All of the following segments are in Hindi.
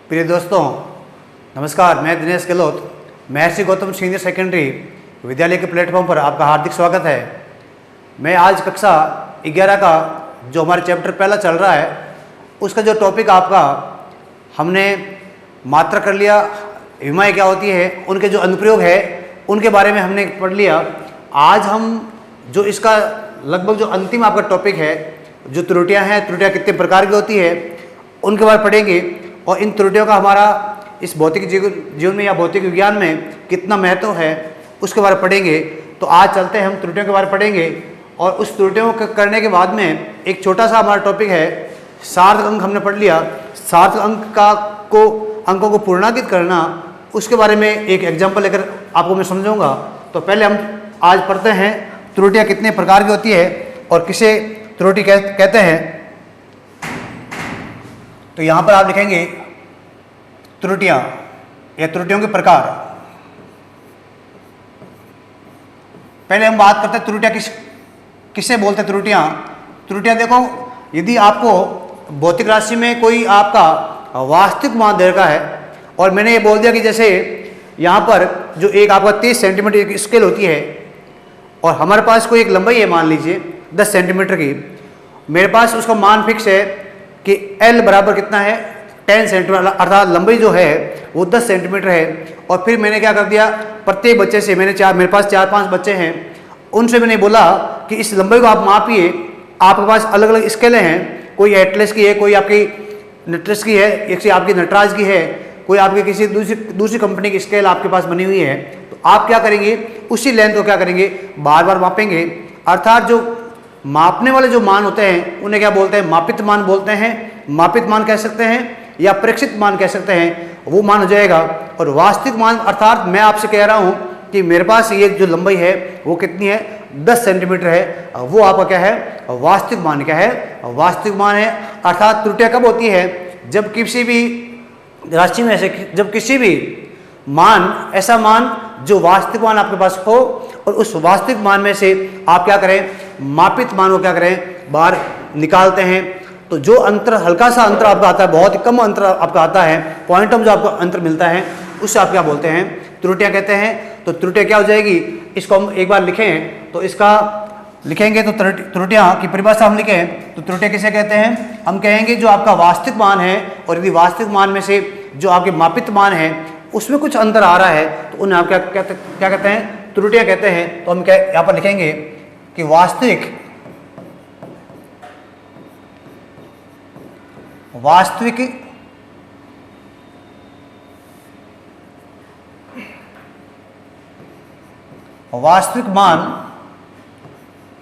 प्रिय दोस्तों, नमस्कार। मैं दिनेश गहलोत महर्षि गौतम सीनियर सेकेंडरी विद्यालय के प्लेटफॉर्म पर आपका हार्दिक स्वागत है। मैं आज कक्षा 11 का जो हमारा चैप्टर पहला चल रहा है उसका जो टॉपिक आपका हमने मात्रा कर लिया, विमाएँ क्या होती है, उनके जो अनुप्रयोग है उनके बारे में हमने पढ़ लिया। आज हम जो इसका लगभग जो अंतिम आपका टॉपिक है, जो त्रुटियां हैं, त्रुटियां कितने प्रकार की होती है उनके बारे में पढ़ेंगे और इन त्रुटियों का हमारा इस भौतिक जीवन में या भौतिक विज्ञान में कितना महत्व है उसके बारे में पढ़ेंगे। तो आज चलते हैं, हम त्रुटियों के बारे में पढ़ेंगे और उस त्रुटियों को करने के बाद में एक छोटा सा हमारा टॉपिक है सार्थक अंक। हमने पढ़ लिया सार्थक अंकों को पूर्णांकित करना, उसके बारे में एक एग्जाम्पल लेकर आपको मैं समझाऊंगा। तो पहले हम आज पढ़ते हैं त्रुटियां कितने प्रकार की होती है और किसे त्रुटि कहते हैं। तो यहां पर आप लिखेंगे त्रुटियां या त्रुटियों के प्रकार। पहले हम बात करते हैं त्रुटियां किसे बोलते हैं। त्रुटियां देखो, यदि आपको भौतिक राशि में कोई आपका वास्तविक मान दे रखा है और मैंने ये बोल दिया कि जैसे यहाँ पर जो एक आपका 30 सेंटीमीटर की स्केल होती है और हमारे पास कोई एक लंबाई है, मान लीजिए 10 सेंटीमीटर की, मेरे पास उसका मान फिक्स है कि L बराबर कितना है 10 सेंटीमीटर, अर्थात लंबाई जो है वो 10 सेंटीमीटर है। और फिर मैंने क्या कर दिया, प्रत्येक बच्चे से मेरे पास 4-5 बच्चे हैं, उनसे मैंने बोला कि इस लंबाई को आप मापिए। आपके पास अलग अलग स्केलें हैं, कोई एटलस की है, कोई आपकी नटराज की है, एक आपकी नटराज की है, कोई आपकी किसी दूसरी कंपनी की स्केल आपके पास बनी हुई है। तो आप क्या करेंगे, उसी लेंथ को क्या करेंगे, बार बार मापेंगे। अर्थात जो मापने वाले जो मान होते हैं उन्हें क्या बोलते हैं, मापित मान बोलते हैं। मापित मान कह सकते हैं या प्रेक्षित मान कह सकते हैं, वो मान हो जाएगा। और वास्तविक मान अर्थात मैं आपसे कह रहा हूं कि मेरे पास ये जो लंबाई है वो कितनी है, 10 सेंटीमीटर है, वो आपका क्या है, वास्तविक मान क्या है, वास्तविक मान है। अर्थात त्रुटियां कब होती है, जब किसी भी राशि में से जब किसी भी मान, ऐसा मान जो वास्तविक मान आपके पास हो और उस वास्तविक मान में से आप क्या करें, मापित मान को क्या करें, बाहर निकालते हैं। तो जो अंतर, हल्का सा अंतर आपका आता है, बहुत ही कम अंतर आपका आता है, पॉइंटम जो आपको अंतर मिलता है, उससे आप क्या बोलते हैं, त्रुटियां कहते हैं। तो त्रुटियां क्या हो जाएगी, इसको हम एक बार लिखें तो इसका लिखेंगे तो त्रुटियां की परिभाषा हम लिखें तो त्रुटियां किसे कहते हैं, हम कहेंगे जो आपका वास्तविक मान है और यदि वास्तविक मान में से जो आपके मापित मान है उसमें कुछ अंतर आ रहा है तो उन्हें आप क्या कहते हैं, त्रुटियां कहते हैं। तो हम क्या यहाँ पर लिखेंगे कि वास्तविक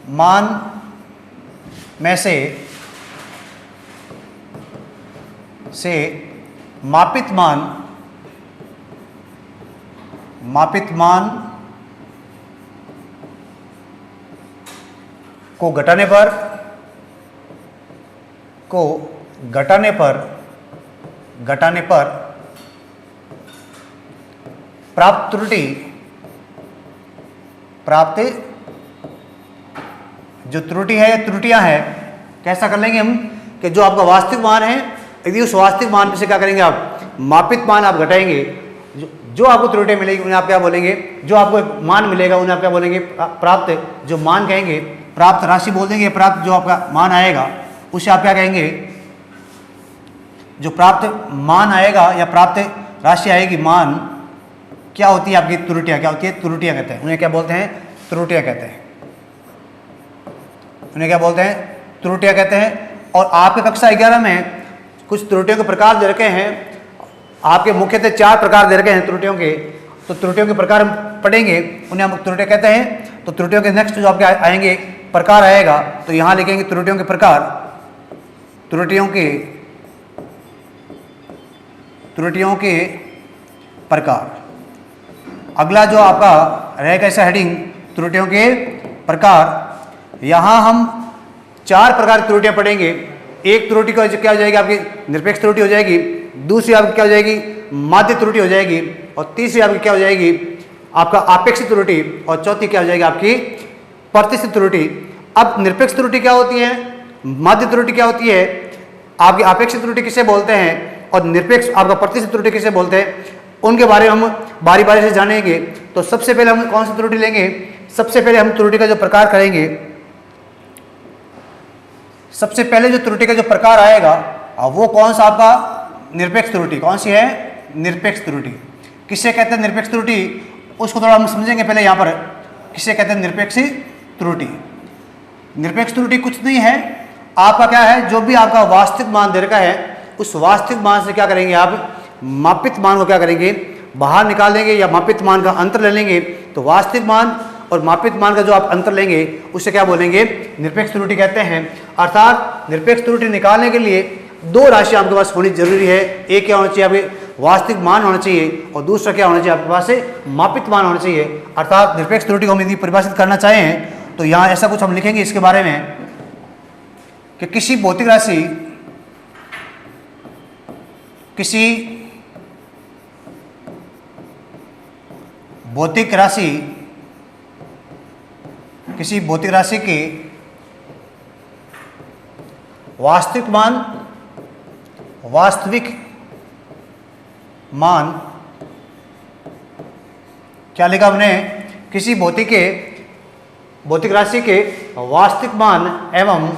मान में से मापित मान को घटाने पर प्राप्त जो त्रुटि है, त्रुटियां हैं, कैसा कर लेंगे हम कि जो आपका वास्तविक मान है, यदि उस वास्तविक मान में से क्या करेंगे, आप मापित मान आप घटाएंगे, जो आपको त्रुटि मिलेगी उन्हें आप क्या बोलेंगे, जो आपको एक मान मिलेगा उन्हें आप क्या बोलेंगे, प्राप्त जो मान कहेंगे, प्राप्त राशि बोल देंगे। प्राप्त जो आपका मान आएगा उसे आप क्या कहेंगे, जो प्राप्त मान आएगा या प्राप्त राशि आएगी, मान क्या होती है आपकी, त्रुटियां क्या होती है, त्रुटियां कहते हैं। उन्हें क्या बोलते हैं, त्रुटियां कहते हैं। उन्हें क्या बोलते हैं, त्रुटियां कहते हैं। और आपके कक्षा 11 में कुछ त्रुटियों के प्रकार दे रखे हैं, आपके मुख्यतः 4 प्रकार दे रखे हैं त्रुटियों के। तो त्रुटियों के प्रकार हम पढ़ेंगे, उन्हें हम त्रुटियां कहते हैं। तो त्रुटियों के नेक्स्ट जो आपके आएंगे प्रकार आएगा, तो यहां लिखेंगे त्रुटियों के प्रकार, त्रुटियों के प्रकार। अगला जो आपका रहेगा ऐसा हेडिंग, त्रुटियों के प्रकार। यहां हम 4 प्रकार की त्रुटियां पढ़ेंगे। एक त्रुटि का क्या हो जाएगी, आपकी निरपेक्ष त्रुटि हो जाएगी, दूसरी आपकी क्या हो जाएगी, माध्य त्रुटि हो जाएगी, और तीसरी आपकी क्या हो जाएगी, आपका आपेक्षिक त्रुटि, और चौथी क्या हो जाएगी, आपकी प्रतिष्ठित त्रुटि। अब निरपेक्ष त्रुटि क्या होती है, माध्य त्रुटि क्या होती है, आपकी आपेक्षिक त्रुटि किसे बोलते हैं, और निरपेक्ष आपका प्रतिशत त्रुटि किसे बोलते हैं, उनके बारे में हम बारी बारी से जानेंगे। तो सबसे पहले हम कौन सी त्रुटि लेंगे, सबसे पहले हम त्रुटि का जो प्रकार करेंगे, सबसे पहले जो त्रुटि का जो प्रकार आएगा वो कौन सा आपका निरपेक्ष त्रुटि, कौन सी है, निरपेक्ष त्रुटि। किसे कहते हैं निरपेक्ष त्रुटि, उसको थोड़ा हम समझेंगे पहले यहाँ पर किसे कहते हैं निरपेक्ष त्रुटि। निरपेक्ष त्रुटि कुछ नहीं है, आपका क्या है, जो भी आपका वास्तविक मान दे रखा है उस वास्तविक मान से क्या करेंगे आप, मापित मान को क्या करेंगे, बाहर निकाल देंगे या मापित मान का अंतर ले लेंगे। तो वास्तविक मान और मापित मान का जो आप अंतर लेंगे उसे क्या बोलेंगे, निरपेक्ष त्रुटि कहते हैं। अर्थात निरपेक्ष त्रुटि निकालने के लिए दो राशि आपके पास होनी जरूरी है, एक क्या होना चाहिए, आपके वास्तविक मान होना चाहिए और दूसरा क्या होना चाहिए, आपके पास से मापित मान होना चाहिए। अर्थात निरपेक्ष त्रुटि को हम यदि परिभाषित करना चाहें तो यहाँ ऐसा कुछ हम लिखेंगे इसके बारे में कि किसी भौतिक राशि, किसी भौतिक राशि, किसी भौतिक राशि के वास्तविक मान, वास्तविक मान क्या लिखा हमने, किसी भौतिक राशि के वास्तविक मान एवं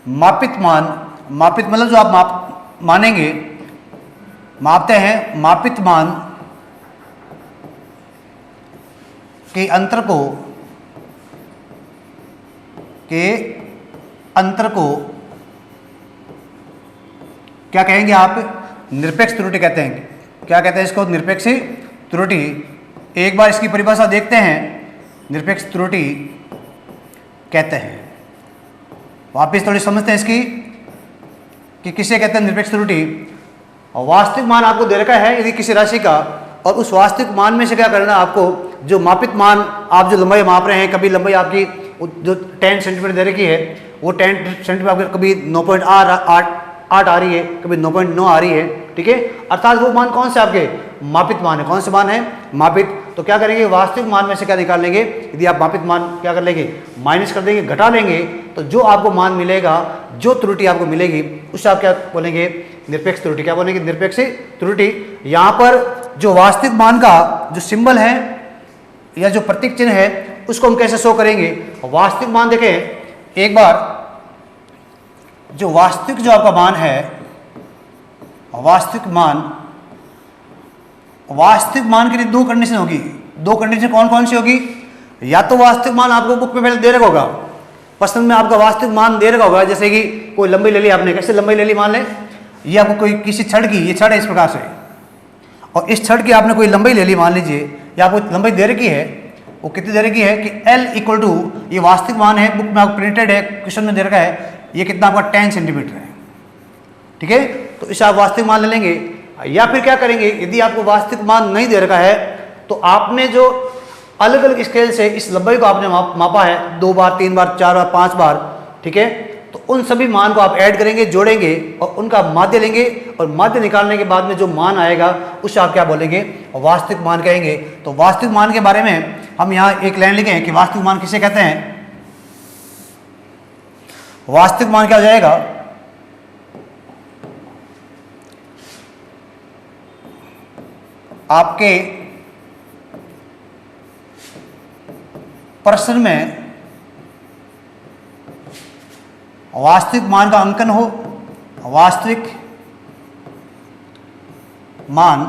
मापित मान, मापित मतलब जो आप मानेंगे, मापते हैं, मापित मान के अंतर को क्या कहेंगे आप, निरपेक्ष त्रुटि कहते हैं। क्या कहते हैं इसको, निरपेक्ष त्रुटि। एक बार इसकी परिभाषा देखते हैं, निरपेक्ष त्रुटि कहते हैं, वापिस थोड़ी समझते हैं इसकी कि किसे कहते हैं निरपेक्ष त्रुटि। वास्तविक मान आपको दे रखा है यदि किसी राशि का, और उस वास्तविक मान में से क्या करना है आपको, जो मापित मान आप जो लंबाई माप रहे हैं, कभी लंबाई आपकी जो 10 सेंटीमीटर दे रखी है वो 10 सेंटीमीटर आपकी कभी 9.8 आ रही है, कभी 9.9 आ रही है, ठीक है। अर्थात वो मान कौन से आपके मापित मान है, कौन से मान है, मापित। तो क्या करेंगे, वास्तविक मान में से क्या निकाल लेंगे, यदि आप मापित मान क्या कर लेंगे, माइनस कर देंगे, घटा लेंगे, तो जो आपको मान मिलेगा, जो त्रुटि आपको मिलेगी उससे आप क्या बोलेंगे, निरपेक्ष त्रुटि। क्या बोलेंगे, निरपेक्ष त्रुटि। यहाँ पर जो वास्तविक मान का जो सिंबल है या जो प्रतीक चिन्ह है उसको हम कैसे शो करेंगे। वास्तविक मान देखें एक बार, जो वास्तविक जो आपका मान है, वास्तविक मान के लिए दो कंडीशन होगी। दो कंडीशन कौन कौन सी होगी, या तो वास्तविक मान आपको बुक में पहले दे रखा होगा, पसंद में आपका वास्तविक मान दे रखा होगा, जैसे कि कोई लंबाई ले ली आपने, कैसे लंबाई ले ली, मान लें ये आपको कोई किसी छड़ की, ये छड़ है इस प्रकार से, और इस छड़ की आपने कोई लंबाई ले ली, मान लीजिए या आपको लंबाई दे रखी है, वो कितनी दे रखी है कि L इक्वल टू, ये वास्तविक मान है, बुक में आपको प्रिंटेड है, क्वेश्चन में दे रखा है, ये कितना आपका 10 सेंटीमीटर है, ठीक है। तो इसे आप वास्तविक मान ले लेंगे। या फिर क्या करेंगे, यदि आपको वास्तविक मान नहीं दे रखा है तो आपने जो अलग अलग स्केल से इस लंबाई को आपने मापा है, 2 बार, 3 बार, 4 बार, 5 बार, ठीक है, तो उन सभी मान को आप ऐड करेंगे, जोड़ेंगे और उनका माध्य लेंगे, और माध्य निकालने के बाद में जो मान आएगा उससे आप क्या बोलेंगे, वास्तविक मान कहेंगे। तो वास्तविक मान के बारे में हम यहाँ एक लाइन लिखे हैं कि वास्तविक मान किसे कहते हैं। वास्तविक मान क्या हो जाएगा, आपके प्रश्न में वास्तविक मान का अंकन हो, वास्तविक मान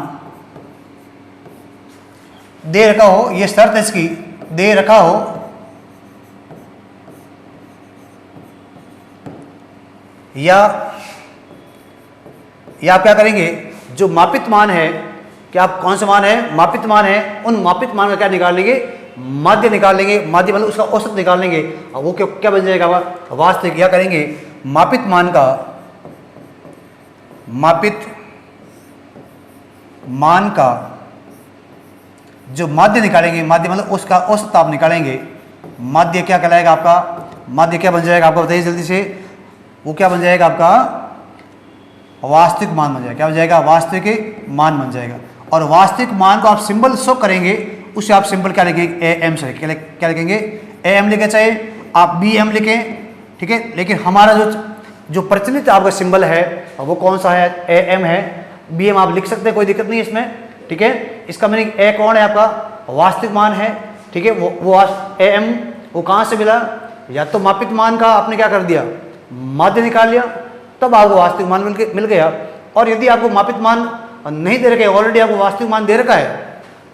दे रखा हो, यह शर्त इसकी दे रखा हो, या आप क्या करेंगे, जो मापित मान है, कि आप कौन सा मान है, मापित मान है, उन मापित मान का क्या निकाल लेंगे, माध्य निकाल लेंगे, माध्य मतलब उसका औसत निकाल लेंगे, और वो क्या बन जाएगा, वास्तविक। क्या करेंगे, मापित मान का, मापित मान का जो माध्य निकालेंगे, माध्य मतलब उसका औसत आप निकालेंगे, माध्य क्या कहलाएगा आपका, माध्य क्या बन जाएगा आपका, बताइए जल्दी से, वो क्या बन जाएगा आपका, वास्तविक मान बन जाएगा। क्या बन जाएगा, वास्तविक मान बन जाएगा। और वास्तविक मान को आप सिंबल शो करेंगे, उससे आप सिंबल क्या लिखेंगे, AM से क्या लिखेंगे, AM लिखे, चाहे आप BM लिखें, ठीक है। लेकिन हमारा जो प्रचलित आपका सिंबल है वो कौन सा है, ए एम है। बी एम आप लिख सकते हैं, कोई दिक्कत नहीं है इसमें, ठीक है। इसका मीनिंग ए कौन है आपका, वास्तविक मान है, ठीक है। वो ए एम वो कहाँ से मिला, या तो मापित मान का आपने क्या कर दिया, माध्य निकाल लिया, तब आपको वास्तविक मान मिल गया। और यदि आपको मापित मान नहीं दे रखा है, ऑलरेडी आपको वास्तविक मान दे रखा है,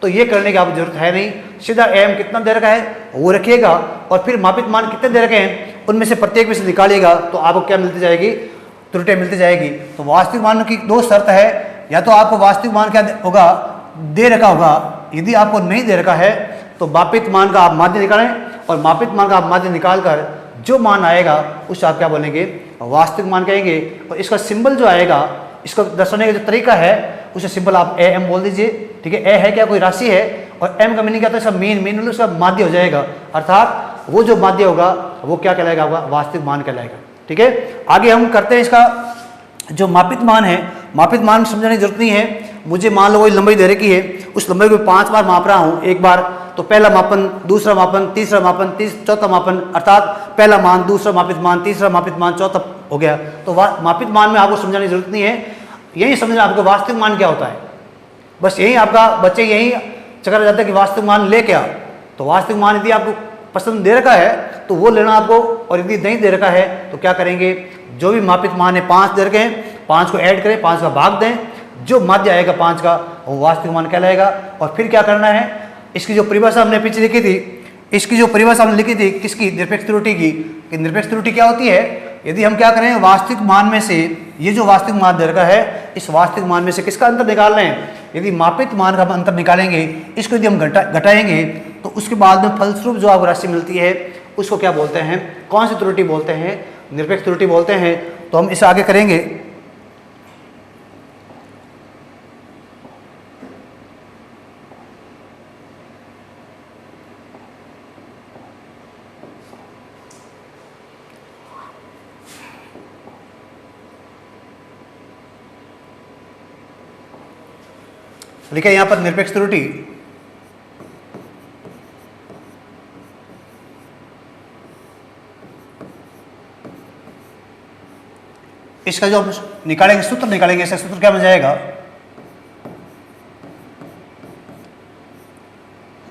तो ये करने की आपको जरूरत है नहीं। सीधा एम कितना दे रखा है वो रखिएगा, और फिर मापित मान कितने दे रखे हैं उनमें से प्रत्येक में से निकालिएगा, तो आपको क्या मिलती जाएगी, त्रुटियां मिलती जाएगी। तो वास्तविक मान की दो शर्त है, या तो आपको वास्तविक मान क्या होगा, दे रखा होगा। यदि आपको नहीं दे रखा है तो मापित मान का आप माध्य निकालें, और मापित मान का आप माध्य निकाल कर जो मान आएगा उसे आप क्या बोलेंगे, वास्तविक मान कहेंगे। और इसका सिंबल जो आएगा, इसको दर्शाने का जो तरीका है उसे सिंपल आप ए एम बोल दीजिए, ठीक है। ए है क्या, कोई राशि है, और एम का मीनिंग क्या होता है, सब मीन उसका माध्य हो जाएगा, अर्थात वो जो माध्य होगा वो क्या कहलाएगा, आपका वास्तविक मान कहलाएगा, ठीक है। आगे हम करते हैं इसका जो मापित मान है। मापित मान समझने की जरूरत नहीं है, मुझे मान लो वही लंबाई दे रखी है, उस लंबाई को 5 बार माप रहा हूँ। एक बार तो पहला मापन, दूसरा मापन, तीसरा मापन, चौथा मापन, अर्थात पहला मान, दूसरा मापित मान, तीसरा मापित मान, चौथा हो गया। तो मापित मान में आपको समझाने की जरूरत नहीं है, यही समझना आपको वास्तविक मान क्या होता है, बस यही आपका बच्चे यही चक्कर जाता है कि वास्तविक मान ले क्या। तो वास्तविक मान यदि आपको पसंद दे रखा है तो वो लेना आपको, और यदि नहीं दे रखा है तो क्या करेंगे, जो भी मापित मान है 5 दे रखे हैं, 5 को ऐड करें, 5 का भाग दें, जो माध्य आएगा 5 का वो वास्तविक मान कहलाएगा। और फिर क्या करना है, इसकी जो परिभाषा हमने पीछे लिखी थी, इसकी जो परिभाषा हमने लिखी थी किसकी, निरपेक्ष त्रुटि की, कि निरपेक्ष त्रुटि क्या होती है, यदि हम क्या करें, वास्तविक मान में से ये जो वास्तविक मान दे रखा है, इस वास्तविक मान में से किसका अंतर निकाल रहे हैं, यदि मापित मान का अंतर निकालेंगे, इसको यदि हम घटाएंगे तो उसके बाद में फलस्वरूप जो आपको राशि मिलती है उसको क्या बोलते हैं, कौन सी त्रुटि बोलते हैं, निरपेक्ष त्रुटि बोलते हैं। तो हम इसे आगे करेंगे। लिखा है यहां पर निरपेक्ष त्रुटि, इसका जो हम निकालेंगे, सूत्र निकालेंगे, इसका सूत्र क्या बन जाएगा,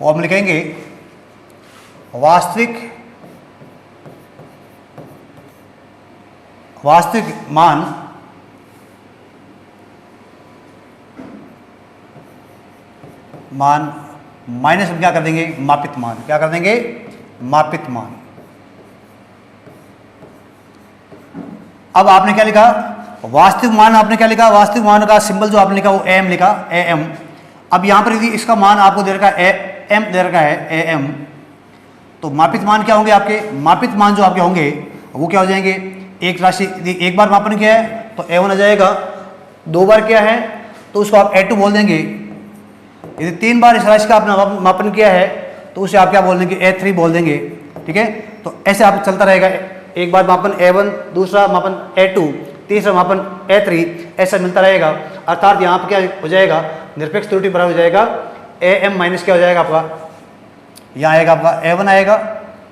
वो हम लिखेंगे वास्तविक मान माइनस हम क्या कर देंगे, मापित मान, क्या कर देंगे, मापित मान। अब आपने क्या लिखा, वास्तविक मान आपने क्या लिखा, वास्तविक मान का सिंबल जो आपने लिखा वो एम लिखा, ए एम। अब यहां पर यदि इसका मान आपको दे रखा है, एम दे रखा है, ए एम, तो मापित मान क्या होंगे आपके, मापित मान जो आपके होंगे वो क्या हो जाएंगे, एक राशि यदि एक बार मापन किया है तो ए1 आ जाएगा, 2 बार किया है तो उसको आप ए2 बोल देंगे, यदि 3 बार इस राशि का आपने मापन किया है तो उसे आप क्या बोल देंगे, ए3 बोल देंगे, ठीक है। तो ऐसे आप चलता रहेगा, एक बार मापन ए1, दूसरा मापन ए2, तीसरा मापन ए3, ऐसा मिलता रहेगा। अर्थात यहाँ पर क्या हो जाएगा, निरपेक्ष त्रुटि बराबर हो जाएगा ए एम माइनस क्या हो जाएगा आपका, यहाँ आएगा आपका ए1 आएगा।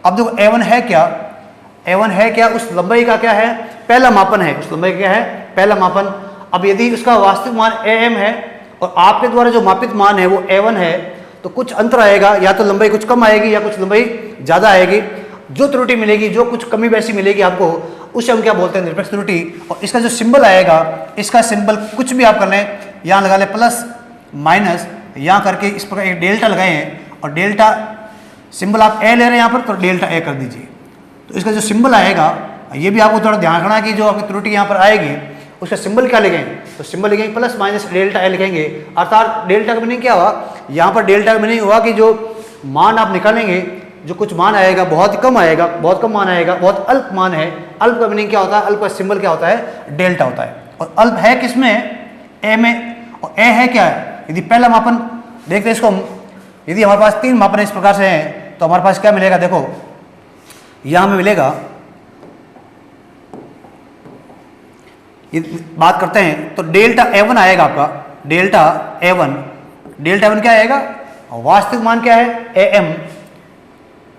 अब देखो ए1 है क्या, ए1 है क्या, उस लंबाई का क्या है, पहला मापन है, उस लंबाई का क्या है, पहला मापन। अब यदि उसका वास्तविक मान ए एम है और आपके द्वारा जो मापित मान है वो ए1 है, तो कुछ अंतर आएगा, या तो लंबाई कुछ कम आएगी या कुछ लंबाई ज़्यादा आएगी। जो त्रुटि मिलेगी, जो कुछ कमी वैसी मिलेगी आपको, उसे हम क्या बोलते हैं, निरपेक्ष त्रुटि। और इसका जो सिंबल आएगा, इसका सिंबल कुछ भी आप कर लें, यहाँ लगा लें प्लस माइनस, यहाँ करके इस प्रकार एक डेल्टा लगाए हैं, और डेल्टा सिंबल आप ए ले रहे हैं यहाँ पर, तो डेल्टा ए कर दीजिए। तो इसका जो सिंबल आएगा, ये भी आपको थोड़ा ध्यान रखना है कि जो आपकी त्रुटि यहाँ पर आएगी उसका सिंबल क्या लिखेंगे, तो सिंबल लिखेंगे प्लस माइनस डेल्टा ए लिखेंगे। अर्थात डेल्टा का मीनिंग क्या हुआ, यहाँ पर डेल्टा का मीनिंग हुआ कि जो मान आप निकालेंगे, जो कुछ मान आएगा बहुत ही कम आएगा, बहुत कम मान आएगा, बहुत अल्प मान है। अल्प का मीनिंग क्या होता है, अल्प का सिंबल क्या होता है, डेल्टा होता है। और अल्प है किसमें, ए में, और ए है क्या है, यदि पहला मापन देखते हैं इसको हम, यदि हमारे पास 3 मापन इस प्रकार से हैं तो हमारे पास क्या मिलेगा, देखो यहां में मिलेगा, बात करते हैं तो डेल्टा ए1 आएगा आपका, डेल्टा ए1, डेल्टा ए1 क्या आएगा, वास्तविक मान क्या है, ए एम,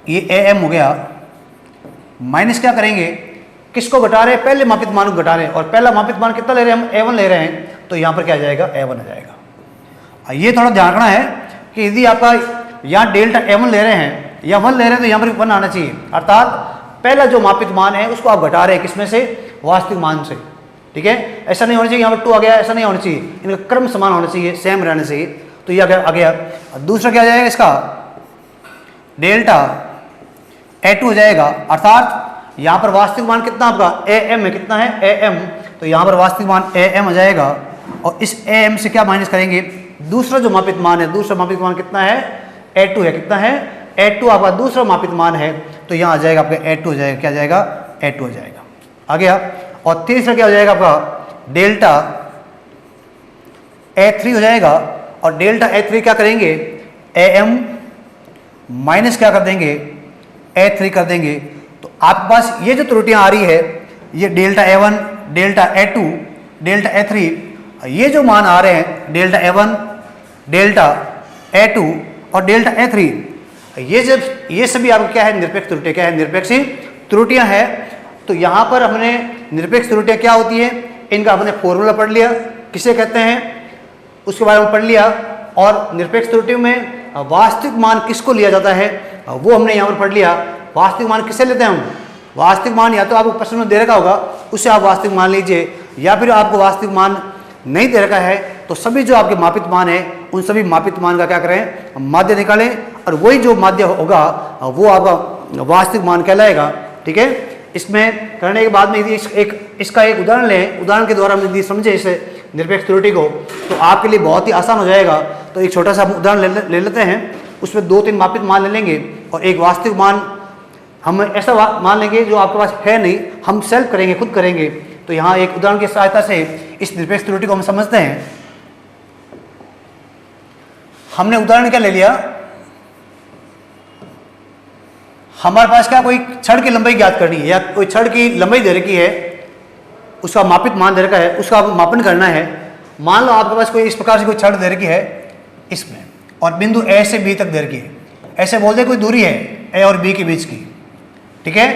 ये ए एम हो गया, माइनस क्या करेंगे, किसको घटा रहे हैं, पहले मापित मान को घटा रहे हैं, और पहला मापित मान कितना ले रहे हैं हम, A1 ले रहे हैं, तो यहाँ पर क्या आ जाएगा, A1 आ जाएगा। ये थोड़ा ध्यान रखना है कि यदि आपका यहाँ डेल्टा A1 ले रहे हैं या 1 ले रहे हैं तो यहाँ पर 1 आना चाहिए, अर्थात पहला जो मापित मान है उसको आप घटा रहे हैं किसमें से, वास्तविक मान से। ठीक है, ऐसा नहीं होना चाहिए यहाँ पर 2 आ गया, ऐसा नहीं होना चाहिए, इनका क्रम समान होना चाहिए, सेम रहना चाहिए। तो ये आ गया। दूसरा क्या आ जाएगा इसका, डेल्टा A2 हो जाएगा, अर्थात यहाँ पर वास्तविक मान कितना आपका AM है, कितना है AM, तो यहाँ पर वास्तविक मान AM हो जाएगा, और इस AM से क्या माइनस करेंगे, दूसरा जो मापित मान है, दूसरा मापित मान कितना है, A2 है, कितना है A2 आपका दूसरा मापित मान है, तो यहाँ आ जाएगा आपका A2 हो जाएगा, क्या जाएगा A2 हो जाएगा, आ गया। और तीसरा क्या हो जाएगा आपका डेल्टा A3 हो जाएगा, और डेल्टा A3 क्या करेंगे, AM माइनस क्या कर देंगे, A3 कर देंगे। तो आपके पास ये जो त्रुटियां आ रही है, ये delta A1, delta A2, delta A3, ये जो मान आ रहे हैं डेल्टा A1, डेल्टा A2 और डेल्टा A3, ये सभी आपको क्या है, निरपेक्ष त्रुटियां, क्या है, निरपेक्ष त्रुटियां है। तो यहाँ पर हमने निरपेक्ष त्रुटियां क्या होती है, इनका हमने फॉर्मूला पढ़ लिया, किसे कहते हैं उसके बारे में पढ़ लिया, और निरपेक्ष त्रुटियों में वास्तविक मान किसको लिया जाता है वो हमने यहाँ पर पढ़ लिया। वास्तविक मान किसे लेते हैं हम, वास्तविक मान या तो आपको प्रश्न में दे रखा होगा उससे आप वास्तविक मान लीजिए, या फिर आपको वास्तविक मान नहीं दे रखा है तो सभी जो आपके मापित मान है उन सभी मापित मान का क्या करें, माध्य निकालें, और वही जो माध्य होगा वो आपका वास्तविक मान कहलाएगा। ठीक है, इसमें करने के बाद में यदि इसका एक उदाहरण लें, उदाहरण के द्वारा हम यदि समझे इस निरपेक्ष त्रुटि को तो आपके लिए बहुत ही आसान हो जाएगा। तो एक छोटा सा उदाहरण ले लेते हैं, उसमें 2-3 मापित मान ले लेंगे और एक वास्तविक मान हम ऐसा मान लेंगे जो आपके पास है नहीं, हम सेल्फ करेंगे, खुद करेंगे। तो यहाँ एक उदाहरण की सहायता से इस निरपेक्ष त्रुटि को हम समझते हैं। हमने उदाहरण क्या ले लिया, हमारे पास क्या कोई छड़ की लंबाई ज्ञात करनी है, या कोई छड़ की लंबाई दे रखी है, उसका मापित मान दे रखा है, उसका मापन करना है। मान लो आपके पास कोई इस प्रकार से कोई छड़ दे रखी है इसमें, और बिंदु A से B तक दे रखी है, ऐसे बोलते कोई दूरी है A और B के बीच की। ठीक है,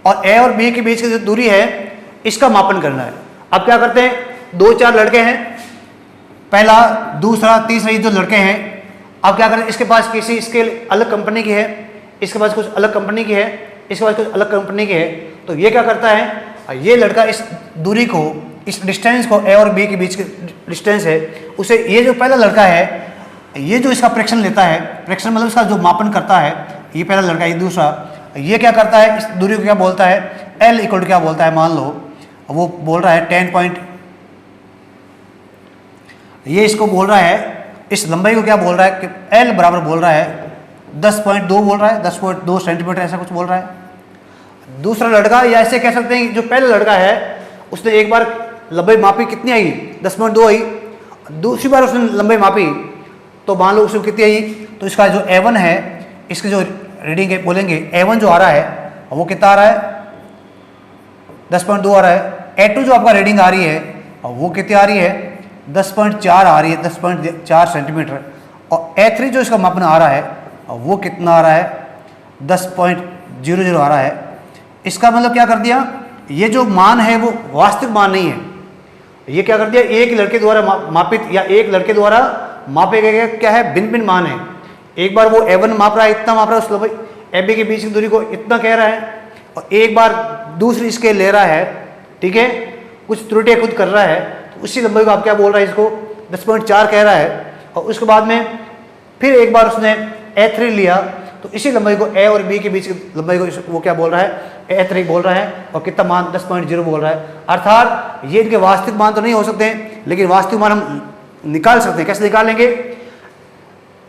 और A और B के बीच की जो दूरी है इसका मापन करना है। अब क्या करते हैं, 2-4 लड़के हैं, पहला दूसरा तीसरा ये जो लड़के हैं, अब क्या करें, इसके पास किसी स्केल अलग कंपनी की है, इसके पास कुछ अलग कंपनी की है, इसके पास कुछ अलग कंपनी की है। तो ये क्या करता है, ये लड़का इस दूरी को, इस डिस्टेंस को A और B के बीच की डिस्टेंस है, उसे ये जो पहला लड़का है ये जो इसका प्रेक्षण लेता है, प्रेक्षण मतलब इसका जो मापन करता है, ये पहला लड़का, ये दूसरा, ये क्या करता है, इस दूरी को क्या बोलता है, L इक्वल क्या बोलता है, मान लो वो बोल रहा है 10 पॉइंट, ये इसको बोल रहा है, इस लंबाई को क्या बोल रहा है कि L बराबर बोल रहा है 10.2 बोल रहा है, 10.2 सेंटीमीटर ऐसा कुछ बोल रहा है। दूसरा लड़का, या ऐसे कह सकते हैं जो पहला लड़का है उसने एक बार लंबाई मापी, कितनी आई, 10.2 आई, दूसरी बार उसने लंबाई मापी तो मान लो उसको कितनी आई, तो इसका जो A1 है, इसकी जो रीडिंग है बोलेंगे A1 जो आ रहा है वो कितना आ रहा है, 10.2 आ रहा है। A2 जो आपका रीडिंग आ रही है वो कितनी आ रही है, 10.4 आ रही है, 10.4 सेंटीमीटर। और A3 जो इसका मापन आ रहा है वो कितना आ रहा है, 10.00 आ रहा है। इसका मतलब क्या कर दिया, ये जो मान है वो वास्तविक मान नहीं है, ये क्या कर दिया, एक लड़के द्वारा मापित या एक लड़के द्वारा मापे गए क्या है, भिन्न भिन्न मान है। एक बार वो A1 माप रहा है, इतना माप रहा है, उस लंबाई AB के बीच की दूरी को इतना कह रहा है, और एक बार दूसरी स्केल ले रहा है, ठीक है, कुछ त्रुटियां खुद कर रहा है, तो उसी लंबाई को आप क्या बोल रहा है, इसको 10.4 कह रहा है। और उसके बाद में फिर एक बार उसने A3 लिया, तो इसी लंबाई को A और B के बीच की लंबाई को वो क्या बोल रहा है, A3 बोल रहा है, और कितना मान 10.0 बोल रहा है। अर्थात ये इनके वास्तविक मान तो नहीं हो सकते हैं, लेकिन वास्तविक मान हम निकाल सकते हैं। कैसे निकालेंगे,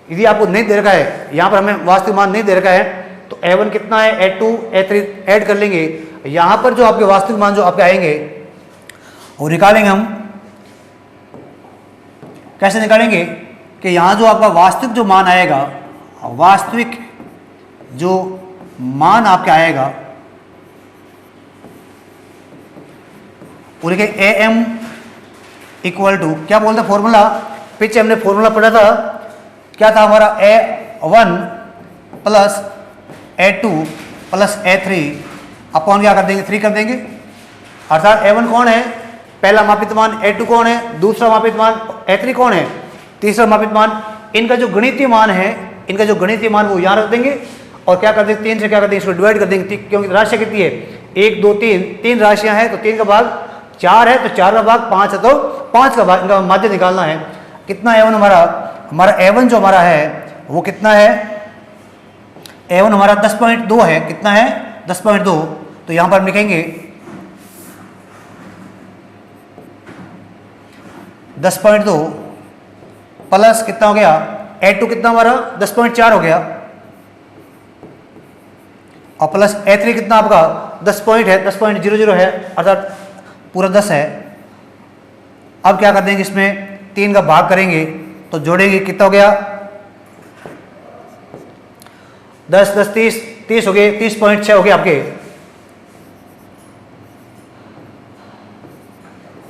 यदि आपको नहीं दे रखा है, यहाँ पर हमें वास्तविक मान नहीं दे रखा है, तो A1 कितना है, A2 A3 ऐड कर लेंगे, यहाँ पर जो आपके वास्तविक मान जो आपके आएंगे वो निकालेंगे हम। कैसे निकालेंगे कि यहाँ जो आपका वास्तविक जो मान आएगा, वास्तविक जो मान आपके आएगा वो लिखे AM इक्वल टू, क्या बोलता है फॉर्मूला, पीछे हमने फॉर्मूला पढ़ा था, क्या था हमारा, A1 plus A2 plus A3 upon क्या कर देंगे, 3 कर देंगे, अर्थात A1 कौन है, पहला मापित मान A2 कौन है, दूसरा मापित मान A3 कौन है, तीसरा मापित मान। इनका जो गणितीय मान है, इनका जो गणितीय मान वो यहाँ रख देंगे और क्या कर देंगे, 3 से क्या कर देंगे, इसको डिवाइड कर देंगे, क्योंकि राशि कितनी है, 1 2 3, 3 राशियां हैं तो 3 का भाग 4 है, तो 4 का भाग 5 है, तो 5 का भाग, इनका माध्य निकालना है। कितना A1 हमारा A1 जो हमारा है वो कितना है, A1 हमारा 10.2 है, कितना है 10.2। तो यहां पर हम लिखेंगे 10.2 प्लस कितना हो गया, A2 कितना हमारा 10.4 हो गया, और प्लस A3 कितना आपका 10 पॉइंट है, 10.00 है, अर्थात पूरा 10 है। अब क्या कर देंगे, इसमें 3 का भाग करेंगे तो जोड़ेंगे, कितना हो गया 10 10 30 30 हो गए, 30.6 हो गए आपके,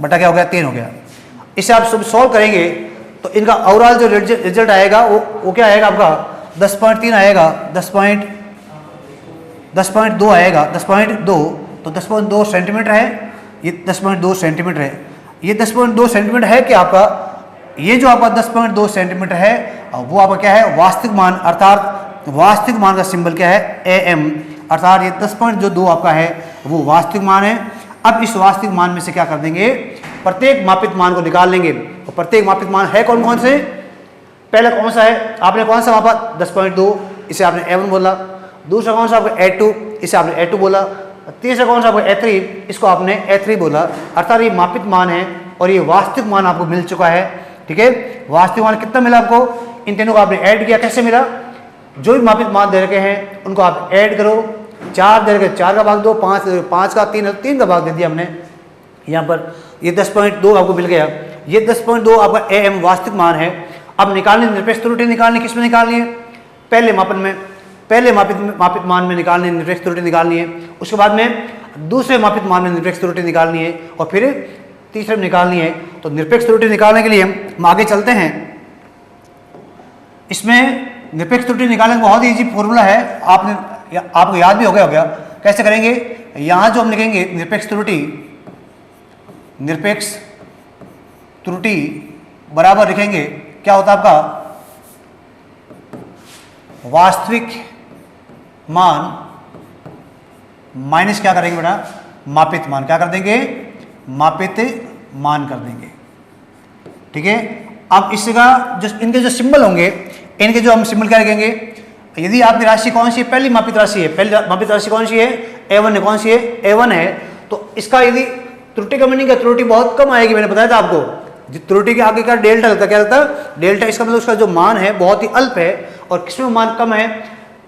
बटा क्या हो गया 3 हो गया। इसे आप सब सॉल्व करेंगे तो इनका ओवरऑल जो रिजल्ट आएगा वो क्या आएगा आपका 10.3 आएगा, 10.2 आएगा, 10.2, तो 10.2 सेंटीमीटर है, ये 10.2 सेंटीमीटर है, ये 10.2 सेंटीमीटर है कि आपका ये जो आपका 10.2 सेंटीमीटर है वो आपका क्या है वास्तविक मान, अर्थात वास्तविक मान का सिंबल क्या है AM, अर्थात ये 10.2 आपका है वो वास्तविक मान है। अब इस वास्तविक मान में से क्या कर देंगे, प्रत्येक मापित मान को निकाल लेंगे, और प्रत्येक मापित मान है कौन कौन से, पहला कौन सा है, आपने कौन सा मापा 10.2, इसे आपने A1 बोला, दूसरा कौन सा आपका A2, इसे आपने A2 बोला, तीसरा कौन सा आपका A3, इसको आपने A3 बोला। अर्थात ये मापित मान है और ये वास्तविक मान आपको मिल चुका है, ठीक है। वास्तविक मान कितना मिला आपको, इन तीनों को आपने ऐड किया, कैसे मिला, जो भी मापित मान दे रखे हैं उनको आप ऐड करो, 4 दे रखे 4 का भाग दो, 5 का 3 का भाग दे दिया हमने, यहाँ पर ये 10.2 आपको मिल गया, ये 10.2 आपका AM वास्तविक मान है। अब निकालनी निरपेक्ष त्रुटि निकालनी, किस में निकालनी है, पहले मापन में, पहले मापित मान में निकालनी है, निरपेक्ष त्रुटि निकालनी है, उसके बाद में दूसरे मापित मान में निरपेक्ष त्रुटि निकालनी है, और फिर तीसरे में निकालनी है। तो निरपेक्ष त्रुटि निकालने के लिए हम आगे चलते हैं। इसमें निरपेक्ष त्रुटि निकालने का बहुत ही ईजी फॉर्मूला है, आपको याद भी हो गया। कैसे करेंगे, यहाँ जो हम लिखेंगे निरपेक्ष त्रुटि बराबर लिखेंगे, क्या होता है आपका वास्तविक मान माइनस क्या करेंगे बेटा, मापित मान, क्या कर देंगे, मापित मान कर देंगे, ठीक है। अब इसका जो इनके जो सिंबल होंगे, इनके जो हम सिंबल क्या लिखेंगे, यदि आपकी राशि कौन सी है, पहली मापित राशि है, पहली मापित राशि कौन सी है, A1 है, कौन सी है, A1 है, तो इसका यदि त्रुटि का मीनिंग, त्रुटि बहुत कम आएगी, मैंने बताया था आपको, त्रुटि के आगे का डेल्टा लगता है, क्या लगता है डेल्टा, इसका मतलब उसका जो मान है बहुत ही अल्प है, और किसमें मान कम है,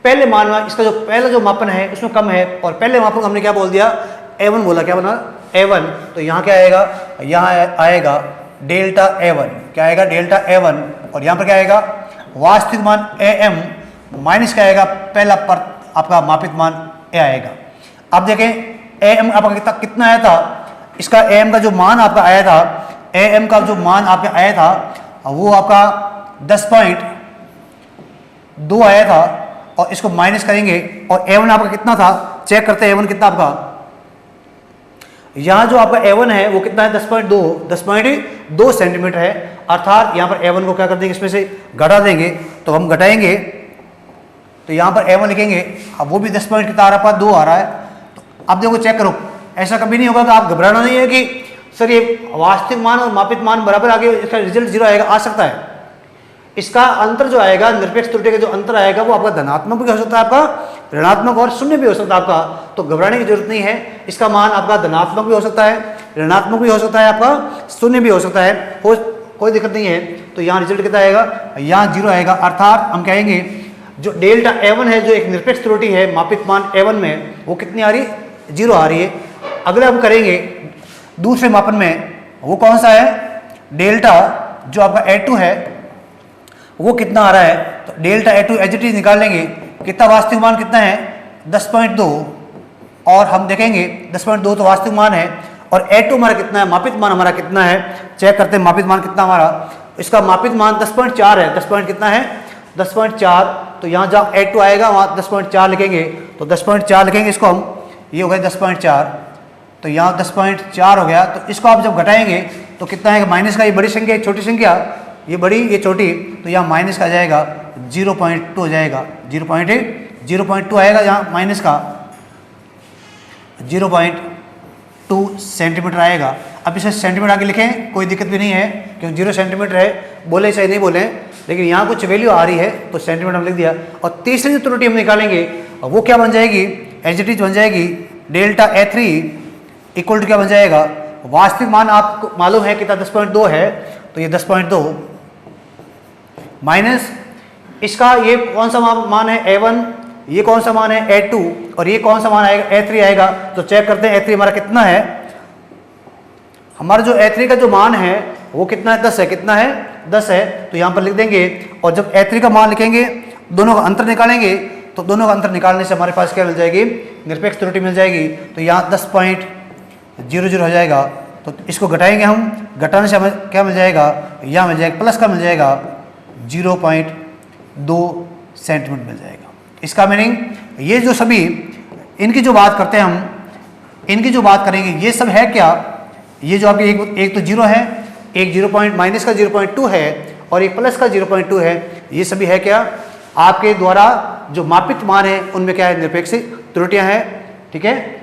पहले मान में, इसका जो पहला जो मापन है उसमें कम है, और पहले मापन को हमने क्या बोल दिया, A1 बोला, क्या बना A1, तो यहाँ क्या आएगा, यहाँ आएगा डेल्टा A1, क्या आएगा डेल्टा A1, और यहाँ पर क्या आएगा वास्तविक मान AM माइनस क्या आएगा, पहला पर आपका मापित मान A आएगा। अब देखें AM आपका कितना आया था, इसका AM का जो मान आपका आया था, AM का जो मान आपका आया था वो आपका 10.2 आया था, और इसको माइनस करेंगे, और A1 आपका कितना था, चेक करते हैं A1 कितना आपका, यहाँ जो आपका A1 है वो कितना है 10.2 सेंटीमीटर है, अर्थात यहाँ पर A1 को क्या कर देंगे, इसमें से घटा देंगे, तो हम घटाएंगे तो यहाँ पर A1 लिखेंगे, अब वो भी 10 पॉइंट कितना आ रहा है, 2 आ रहा है। तो अब देखो चेक करो, ऐसा कभी नहीं होगा कि आप घबराना नहीं है कि सर ये वास्तविक मान और मापित मान बराबर आगे इसका रिजल्ट 0 आएगा, आ सकता है। इसका अंतर जो आएगा, निरपेक्ष त्रुटि का जो अंतर आएगा वो आपका धनात्मक भी हो सकता है, आपका ऋणात्मक और शून्य भी हो सकता है आपका, तो घबराने की जरूरत नहीं है। इसका मान आपका धनात्मक भी हो सकता है, ऋणात्मक भी हो सकता है, आपका शून्य भी हो सकता है, कोई दिक्कत नहीं है। तो यहाँ रिजल्ट कितना आएगा, यहाँ 0 आएगा, अर्थात हम कहेंगे जो डेल्टा A1 है, जो एक निरपेक्ष त्रुटि है मापित मान A1 में, वो कितनी आ रही है, 0 आ रही है। अगले हम करेंगे दूसरे मापन में, वो कौन सा है, डेल्टा जो आपका A2 है वो कितना आ रहा है, तो डेल्टा A2 एच निकाल लेंगे, कितना वास्तविक मान कितना है 10.2, और हम देखेंगे 10.2 तो वास्तविक मान है, और A2 हमारा कितना है, मापित मान हमारा कितना है, चेक करते हैं मापित मान कितना हमारा, इसका मापित मान 10.4 है, 10 पॉइंट कितना है 10.4, तो यहाँ जहाँ A2 आएगा वहाँ 10.4 लिखेंगे, तो 10.4 लिखेंगे इसको हम, ये हो गया 10.4, तो यहाँ 10.4 हो गया। तो इसको आप जब घटाएंगे तो कितना आएगा, माइनस का, ये बड़ी संख्या, छोटी संख्या, ये बड़ी ये छोटी, तो यहाँ माइनस का आ जाएगा 0.2 हो जाएगा, 0.2 आएगा यहाँ माइनस का 0.2 सेंटीमीटर आएगा। अब इसे सेंटीमीटर आगे लिखें, कोई दिक्कत भी नहीं है क्योंकि 0 सेंटीमीटर है, बोले चाहे नहीं बोले, लेकिन यहाँ कुछ वैल्यू आ रही है तो सेंटीमीटर हम लिख दिया। और तीसरी जो त्रुटि हम निकालेंगे वो क्या बन जाएगी, एज इट इज बन जाएगी डेल्टा A3 इक्वल टू क्या बन जाएगा, वास्तविक मान आपको मालूम है कितना 10.2 है, तो ये 10.2 माइनस इसका ये कौन सा मान है A1, ये कौन सा मान है A2 और ये कौन सा मान आएगा A3 आएगा। तो चेक करते हैं A3 हमारा कितना है। हमारा जो A3 का जो मान है वो कितना है, 10 है। कितना है, 10 है। तो यहाँ पर लिख देंगे और जब A3 का मान लिखेंगे दोनों का अंतर निकालेंगे, तो दोनों का अंतर निकालने से हमारे पास क्या मिल जाएगी, निरपेक्ष त्रुटि मिल जाएगी। तो यहाँ 10.00 हो जाएगा। तो इसको घटाएंगे हम, घटाने से हमें क्या मिल जाएगा, यहाँ मिल जाएगा प्लस का मिल जाएगा 0.2 सेंटीमीटर मिल जाएगा। इसका मीनिंग ये जो सभी इनकी जो बात करते हैं हम, इनकी जो बात करेंगे ये सब है क्या, ये जो आपकी एक तो 0 है, एक माइनस का 0.2 है और एक प्लस का 0.2 है, ये सभी है क्या, आपके द्वारा जो मापित मान है उनमें क्या है, निरपेक्ष त्रुटियां हैं। ठीक है।